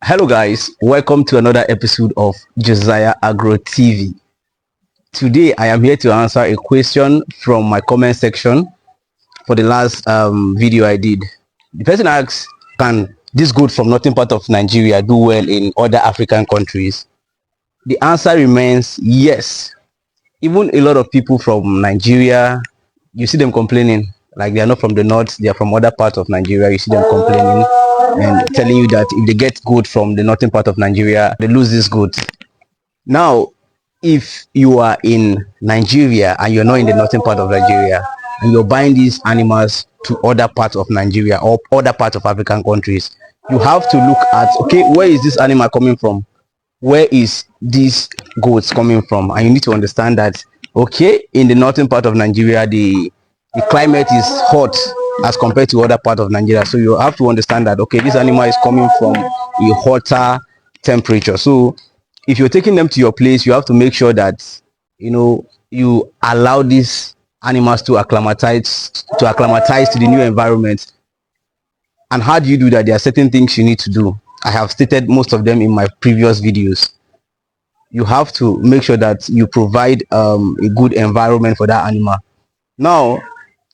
Hello guys, welcome to another episode of Josiah Agro TV. Today I am here to answer a question from my comment section for the last video I did. The person asks, can this goat from northern part of Nigeria do well in other African countries? The answer remains yes. Even a lot of people from Nigeria, you see them complaining like they are not from the north, they are from other parts of Nigeria. You see them complaining and telling you that if they get goat from the northern part of Nigeria, they lose this goat. Now, if you are in Nigeria and you're not in the northern part of Nigeria and you're buying these animals to other parts of Nigeria or other parts of African countries, you have to look at, okay, where is this animal coming from? Where is these goats coming from? And you need to understand that, okay, in the northern part of Nigeria, the climate is hot as compared to other part of Nigeria. So you have to understand that, okay, this animal is coming from a hotter temperature. So if you're taking them to your place, you have to make sure that, you allow these animals to acclimatize to the new environment. And how do you do that? There are certain things you need to do. I have stated most of them in my previous videos. You have to make sure that you provide a good environment for that animal. Now,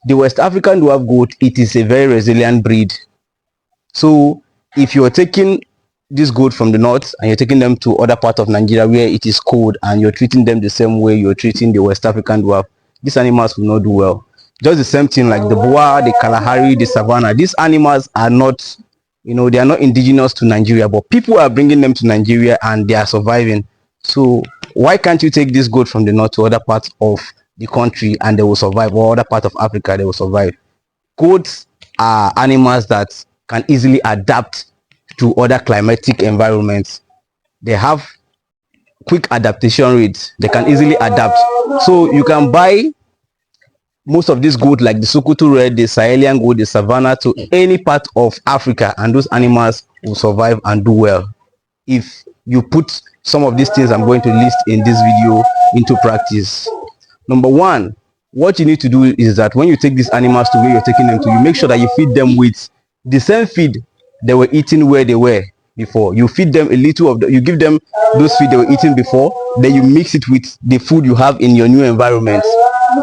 the West African dwarf goat, it is a very resilient breed. So if you're taking this goat from the north and you're taking them to other parts of Nigeria where it is cold and you're treating them the same way you're treating the West African dwarf, these animals will not do well. Just the same thing like the boa, the Kalahari, the savannah. These animals are not, they are not indigenous to Nigeria, but people are bringing them to Nigeria and they are surviving. So why can't you take this goat from the north to other parts of the country and they will survive, or other part of Africa they will survive? Goats are animals that can easily adapt to other climatic environments. They have quick adaptation rates. They can easily adapt. So you can buy most of these goats like the Sokoto red, the Sahelian goat, the savannah to any part of Africa, and those animals will survive and do well if you put some of these things I'm going to list in this video into practice. Number one, what you need to do is that when you take these animals to where you're taking them to, you make sure that you feed them with the same feed they were eating where they were before. You feed them a little of you give them those feed they were eating before, then you mix it with the food you have in your new environment.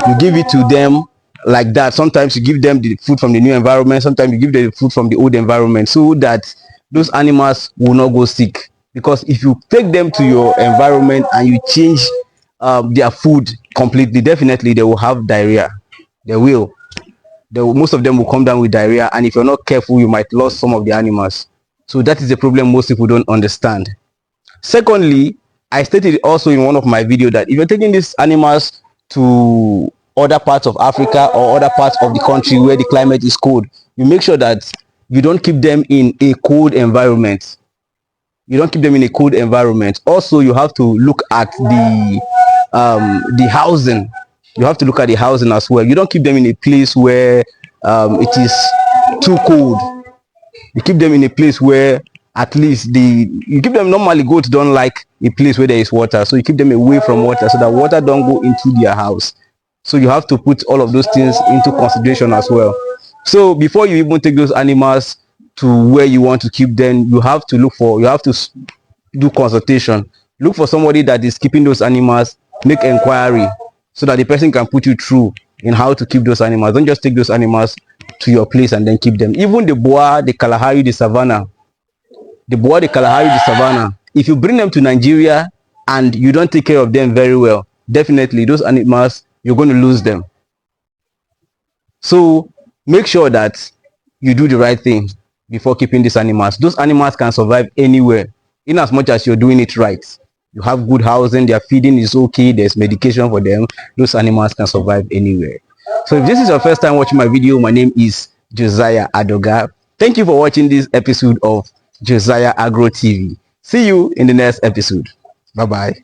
You give it to them like that. Sometimes you give them the food from the new environment, sometimes you give them the food from the old environment, so that those animals will not go sick. Because if you take them to your environment and you change their food completely, definitely they will have diarrhea. Most of them will come down with diarrhea, and if you're not careful, you might lose some of the animals. So that is the problem most people don't understand. Secondly, I stated also in one of my videos that if you're taking these animals to other parts of Africa or other parts of the country where the climate is cold, you make sure that you don't keep them in a cold environment. Also, you have to look at the housing. You have to look at the housing as well. You don't keep them in a place where it is too cold. You keep them in a place where at least you keep them. Normally goats don't like a place where there is water, so you keep them away from water so that water don't go into their house. So you have to put all of those things into consideration as well. So before you even take those animals to where you want to keep them, you have to do consultation. Look for somebody that is keeping those animals, make inquiry so that the person can put you through in how to keep those animals. Don't just take those animals to your place and then keep them. Even the boa, the Kalahari, the savannah, if you bring them to Nigeria and you don't take care of them very well, definitely those animals, you're going to lose them. So make sure that you do the right thing before keeping these animals. Those animals can survive anywhere in as much as you're doing it right. You have good housing, their feeding is okay, there's medication for them. Those animals can survive anywhere. So if this is your first time watching my video, my name is Josiah Adoga. Thank you for watching this episode of Josiah Agro TV. See you in the next episode. Bye bye.